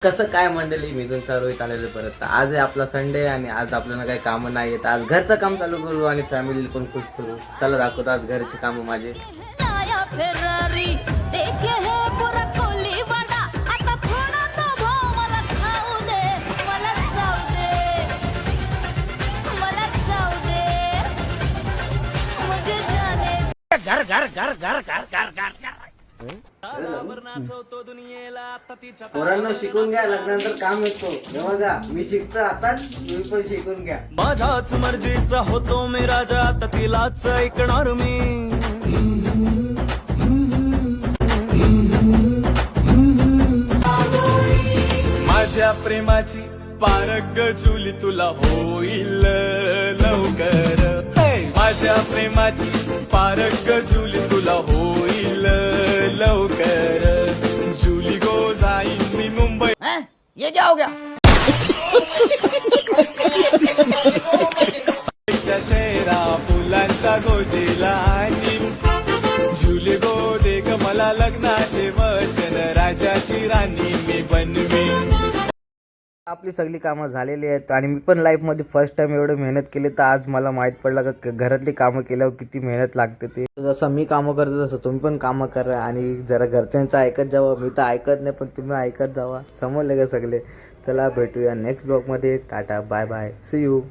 कसं काय मंडळी, मी तुमचा रोहित आलेलो परत. आज आहे आपला संडे आणि आज आपल्याला काही कामं नाही येत. आज घरचं काम चालू करू आणि फॅमिली पण खुश करू. चला दाखवतो आज घरचे कामं माझे. घर घर घर घर घर घर घर पोरांना शिकून घ्या, लग्नानंतर काम येतो. जेव्हा जा मी शिकतो आताच, तुम्ही पण शिकून घ्या. माझ्याच मर्जीचा होतो मी राजा, आता तिलाच ऐकणार मी. माझ्या प्रेमाची पारग जुली तुला होईल लवकर. माझ्या प्रेमाची पारग जुली तुला होईल लवकर. जुली गो जाईन मी मुंबई. ये क्या हो गया? शहरा फुलांचा गोजीला आणि जुली गो दे ग मला लग्नाचे वचन, राजाची राणी मी बनवीन. आपली सगळी कामं झालेली आहेत आणि मी पण लाईफमध्ये फर्स्ट टाइम एवढं मेहनत केली, तर आज मला माहीत पडलं का घरातली कामं केल्यावर किती मेहनत लागते ते. जसं मी कामं करतो तसं तुम्ही पण कामं करा आणि जरा घरच्यांचं ऐकत जावा. मी तर ऐकत नाही, पण तुम्ही ऐकत जावा. समजलं का सगळे? चला भेटूया नेक्स्ट ब्लॉगमध्ये. Tata bye bye, see you.